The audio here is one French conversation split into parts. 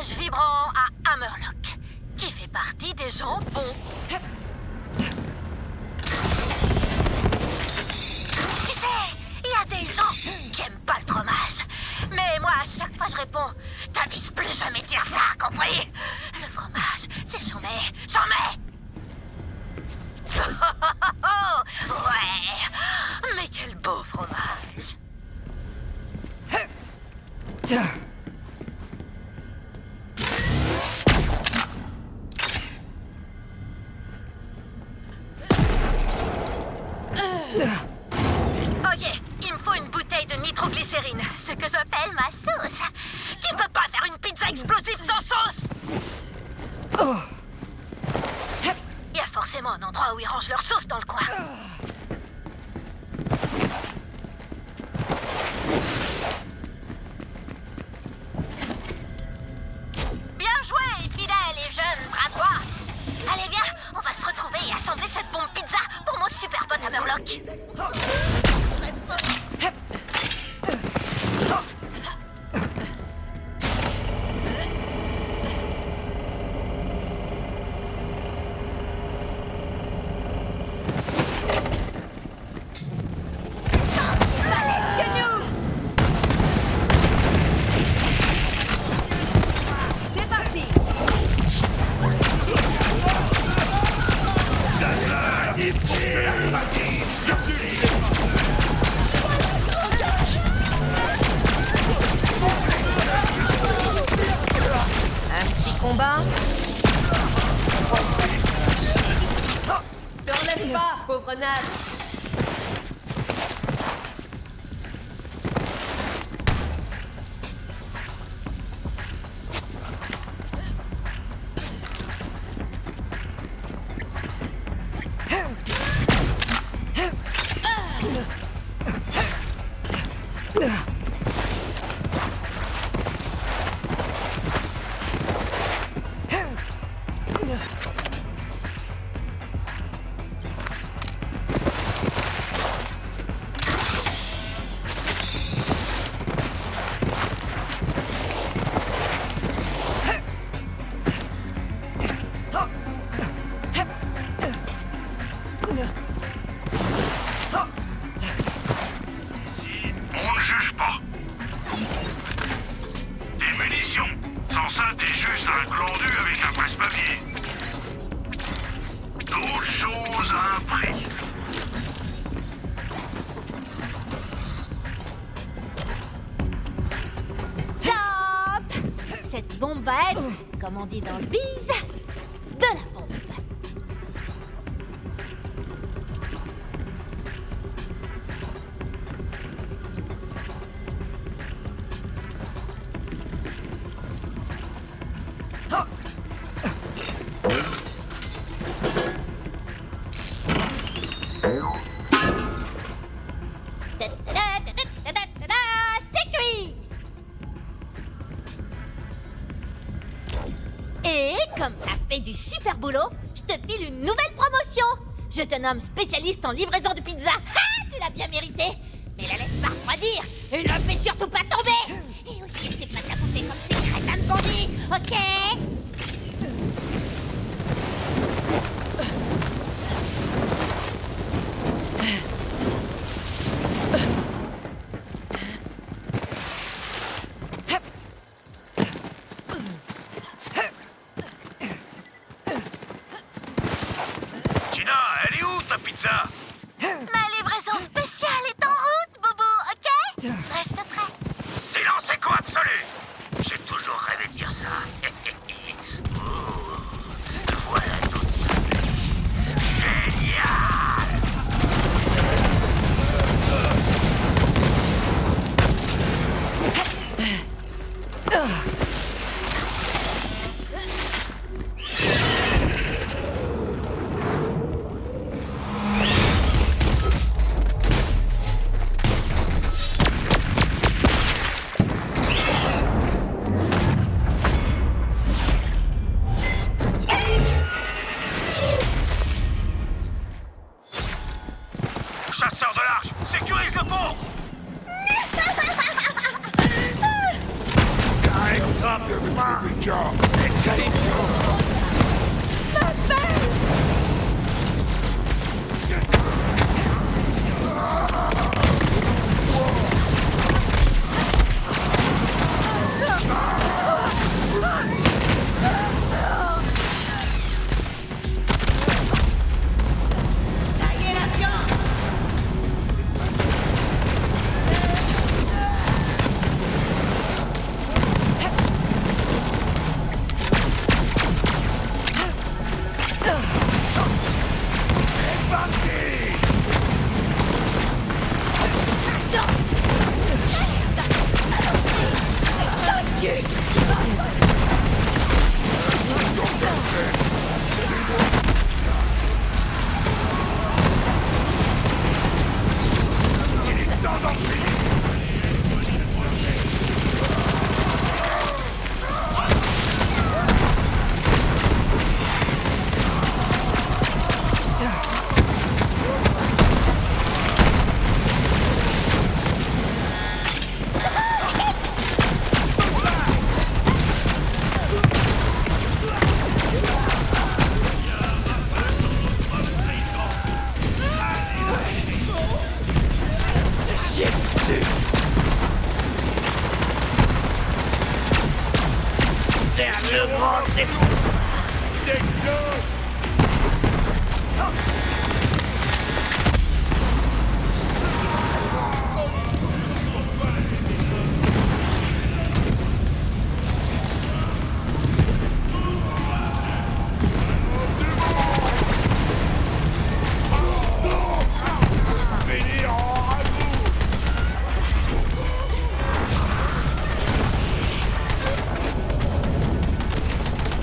message vibrant à Hammerlock, qui fait partie des gens bons. Tu sais, il y a des gens qui aiment pas le fromage. Mais moi, à chaque fois, je réponds, t'abuses plus jamais de dire ça, compris? Le fromage, c'est jamais, jamais. Ouais, mais quel beau fromage. Ok, il me faut une bouteille de nitroglycérine, ce que j'appelle ma sauce. Tu peux pas faire une pizza explosive sans sauce. Il y a forcément un endroit où ils rangent leur sauce dans le coin. Bien joué, fidèle et jeune bras droit. Allez, viens, on va se retrouver et assembler cette bombe pizza pour mon super pote Hammerlock. C'est parti. Un petit combat. Te relève pas, pauvre naze. On ne juge pas. Des munitions. Sans ça, t'es juste un glandu avec un presse-papier. Toute chose à un prix. Top! Cette bombe va être, comme on dit dans le bise, de la bombe. C'est cuit! Et comme t'as fait du super boulot, je te file une nouvelle promotion. Je te nomme spécialiste en livraison de pizza. Ah, tu l'as bien mérité. Mais la laisse pas refroidir et ne fais surtout pas tomber. Et aussi, c'est pas ta bouffer comme ces crétins de bandits, ok? Tina, elle est où ta pizza? Ma livraison spéciale est en route, Bobo, ok? Reste prêt. Silence écho absolu. J'ai toujours rêvé de dire ça.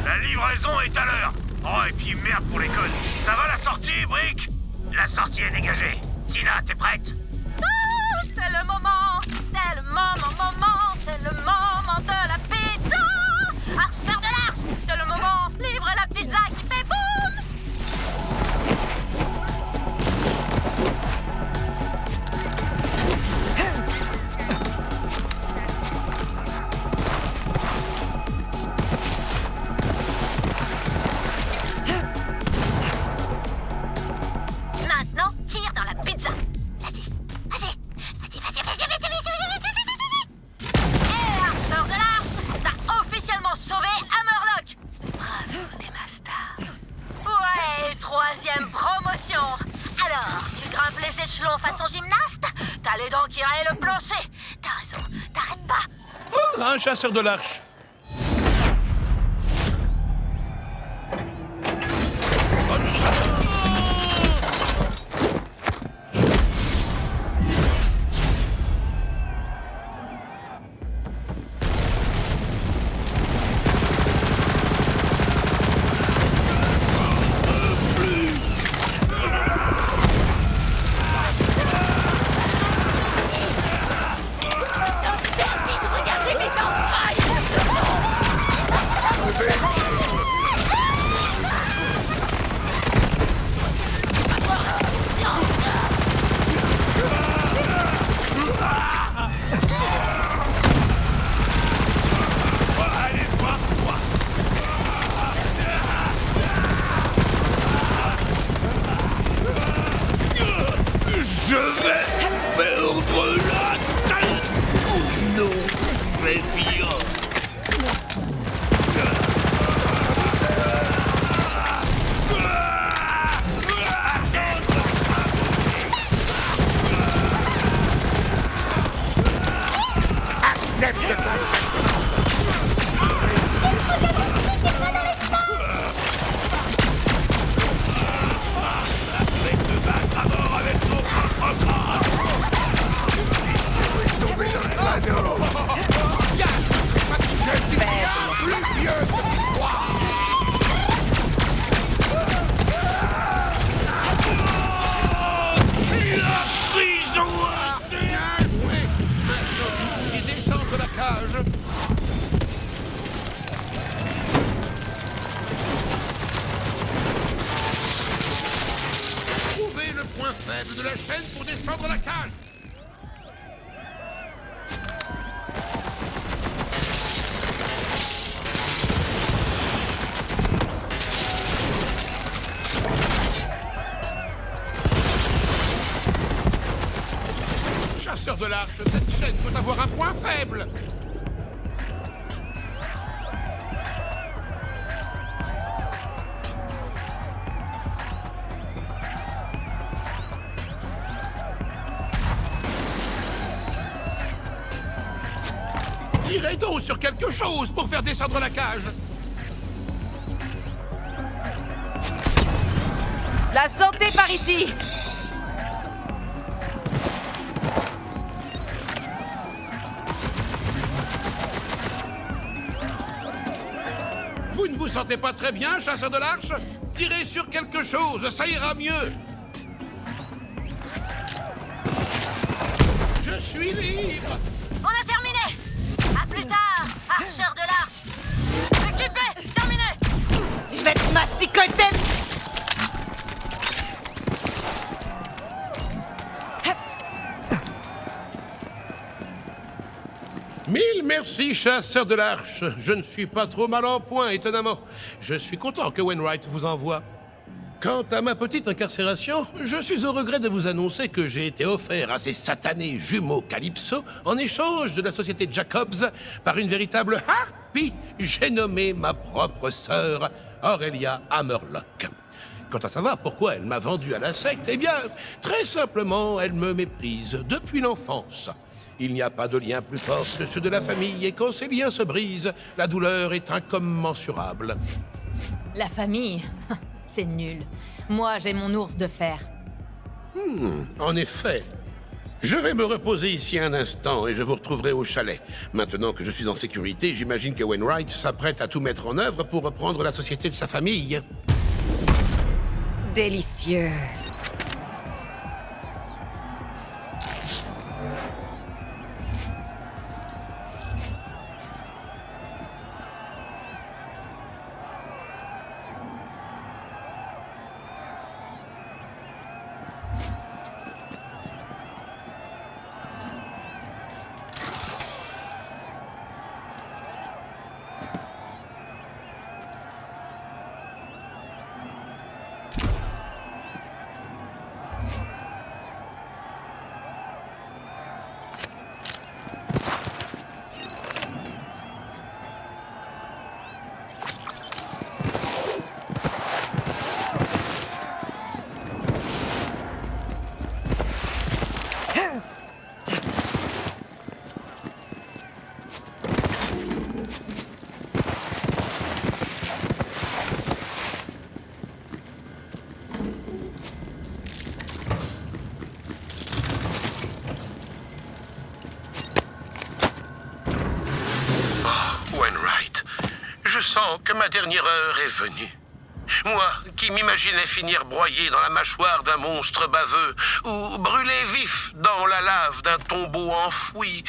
La livraison est à l'heure. Oh, et puis merde pour l'école. Ça va la sortie, Brick? La sortie est dégagée. Tina, t'es prête? Oh, c'est le moment, c'est le moment, c'est le moment de la pizza. Archeur de l'arche, c'est le moment, livre la pizza qui fait boum. Maintenant, tire dans la pizza. Vas-y. Et Archeur de l'arche, t'as officiellement sauvé Hammerlock. Bravo, Demasta. Ouais, troisième promotion. Alors, tu grimpes les échelons façon gymnaste? T'as les dents qui rayent le plancher. T'as raison, t'arrêtes pas. Un chasseur de l'arche. Bonne chasse. Regardez mes entrailles. Je vais perdre la tête. Oh non, je vais bien. Trouvez le point faible de la chaîne pour descendre la cage. de l'Arche, cette chaîne peut avoir un point faible. Tirez donc sur quelque chose pour faire descendre la cage. La santé par ici. Vous ne vous sentez pas très bien, chasseur de l'Arche? Tirez sur quelque chose, ça ira mieux. Je suis libre. On a terminé. À plus tard, archeur de l'Arche. Équipé, terminé. Je vais te massicoter. Mille merci, chasseur de l'Arche. Je ne suis pas trop mal en point, étonnamment. Je suis content que Wainwright vous envoie. Quant à ma petite incarcération, je suis au regret de vous annoncer que j'ai été offert à ces satanés jumeaux Calypso en échange de la société Jacobs par une véritable harpie. J'ai nommé ma propre sœur, Aurelia Hammerlock. Quant à savoir pourquoi elle m'a vendu à la secte, eh bien, très simplement, elle me méprise depuis l'enfance. Il n'y a pas de lien plus fort que ceux de la famille, et quand ces liens se brisent, la douleur est incommensurable. La famille, c'est nul. Moi, j'ai mon ours de fer. En effet. Je vais me reposer ici un instant et je vous retrouverai au chalet. Maintenant que je suis en sécurité, j'imagine que Wainwright s'apprête à tout mettre en œuvre pour reprendre la société de sa famille. Délicieux. Je sens que ma dernière heure est venue. Moi, qui m'imaginais finir broyé dans la mâchoire d'un monstre baveux, ou brûlé vif dans la lave d'un tombeau enfoui,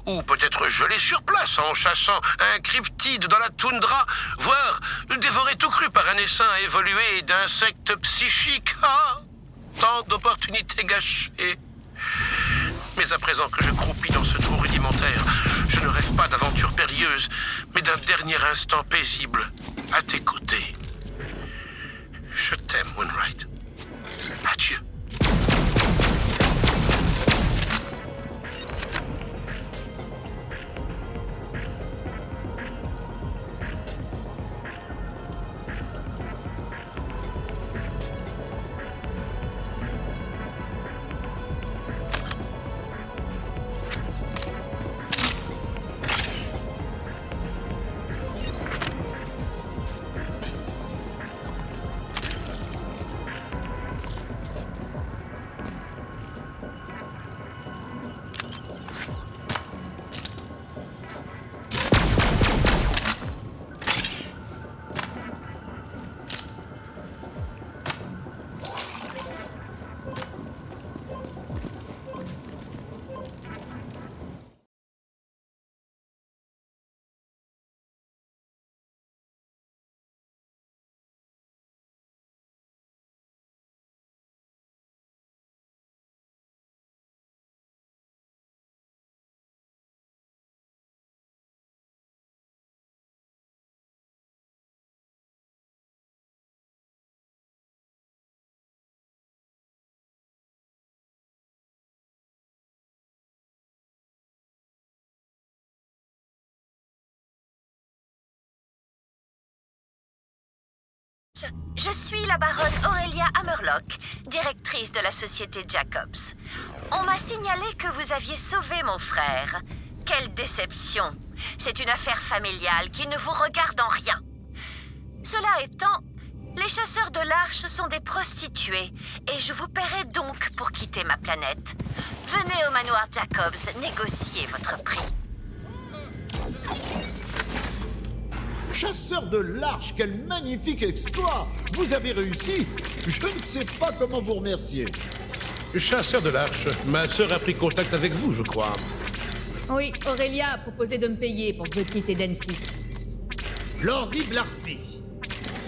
ou peut-être gelé sur place en chassant un cryptide dans la toundra, voire dévoré tout cru par un essaim évolué d'insectes psychiques. Ah, tant d'opportunités gâchées. Mais à présent que je croupis dans ce trou rudimentaire, je ne rêve pas d'aventures périlleuses, mais d'un dernier instant paisible, à tes côtés. Je t'aime, Wainwright. Adieu. Je suis la baronne Aurelia Hammerlock, directrice de la société Jacobs. On m'a signalé que vous aviez sauvé mon frère. Quelle déception! C'est une affaire familiale qui ne vous regarde en rien. Cela étant, les chasseurs de l'Arche sont des prostituées, et je vous paierai donc pour quitter ma planète. Venez au manoir Jacobs négocier votre prix. Chasseur de l'Arche, quel magnifique exploit! Vous avez réussi! Je ne sais pas comment vous remercier. Chasseur de l'Arche, ma sœur a pris contact avec vous, je crois. Oui, Aurelia a proposé de me payer pour que je quitte Eden 6. L'horrible harpie!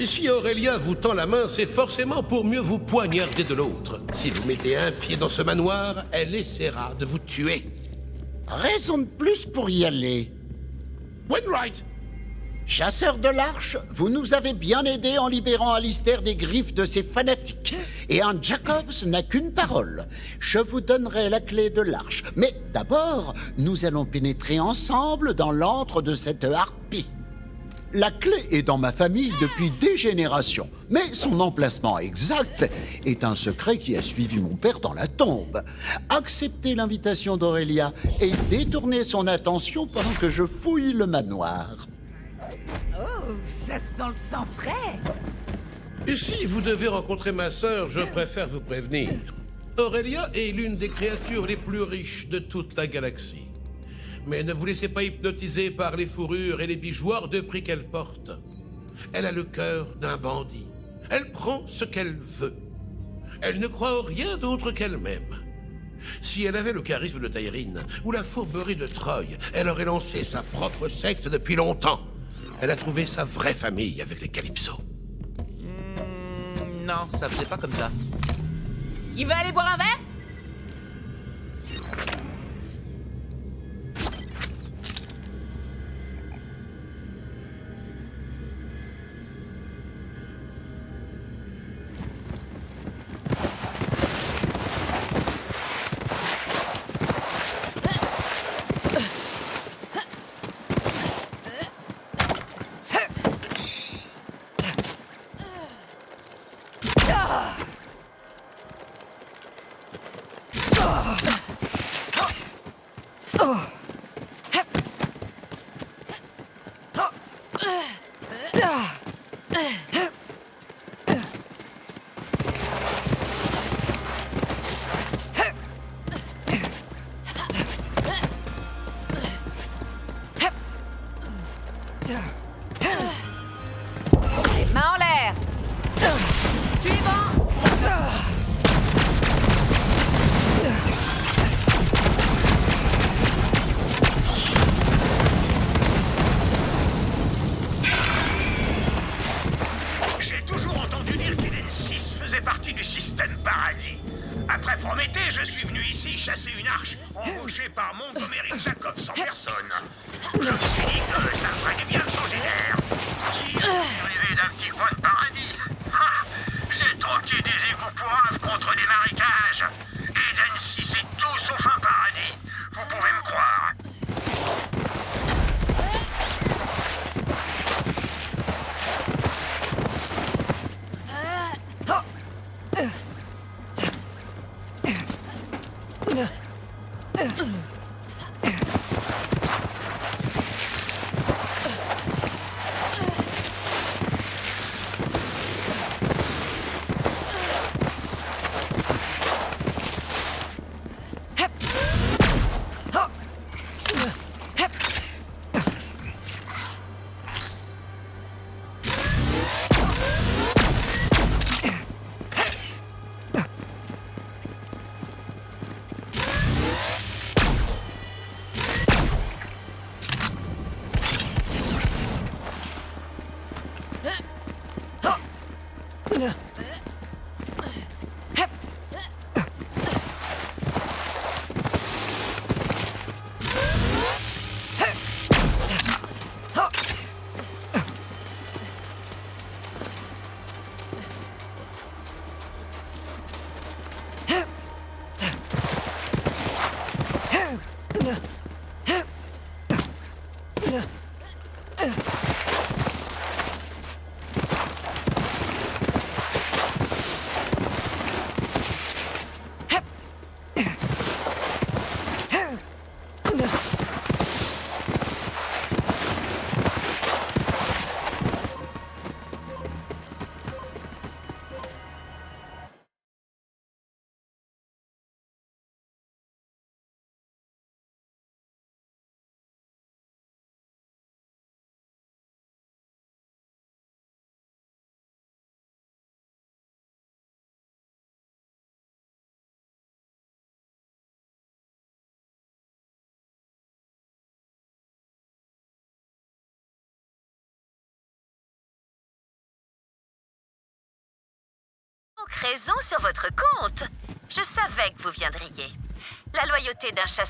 Si Aurelia vous tend la main, c'est forcément pour mieux vous poignarder de l'autre. Si vous mettez un pied dans ce manoir, elle essaiera de vous tuer. Raison de plus pour y aller. Wainwright! Chasseur de l'Arche, vous nous avez bien aidés en libérant Alistair des griffes de ces fanatiques. Et un Jacobs n'a qu'une parole. Je vous donnerai la clé de l'Arche. Mais d'abord, nous allons pénétrer ensemble dans l'antre de cette harpie. La clé est dans ma famille depuis des générations, mais son emplacement exact est un secret qui a suivi mon père dans la tombe. Acceptez l'invitation d'Aurelia et détournez son attention pendant que je fouille le manoir. Oh, ça sent le sang frais. Et si vous devez rencontrer ma sœur, je préfère vous prévenir. Aurelia est l'une des créatures les plus riches de toute la galaxie. Mais ne vous laissez pas hypnotiser par les fourrures et les bijoux hors de prix qu'elle porte. Elle a le cœur d'un bandit. Elle prend ce qu'elle veut. Elle ne croit en rien d'autre qu'elle-même. Si elle avait le charisme de Tyreen ou la fourberie de Troy, elle aurait lancé sa propre secte depuis longtemps. Elle a trouvé sa vraie famille avec les Calypso. Non, ça faisait pas comme ça. Qui veut aller boire un verre? Main en l'air. Suivant. J'ai toujours entendu dire qu'Eden 6 faisait partie du système paradis. Après Prométhée, je suis venu ici chasser une arche, embauchée par Montgomery Jacobs en personne. Je me suis dit que ça me ferait bien de changer d'air. Si rêver d'un petit coin de paradis. Ah, j'ai troqué des égouts poivres contre des marécages. Eden 6 est tout sauf un paradis. Vous pouvez me croire. raison sur votre compte. Je savais que vous viendriez. La loyauté d'un chasseur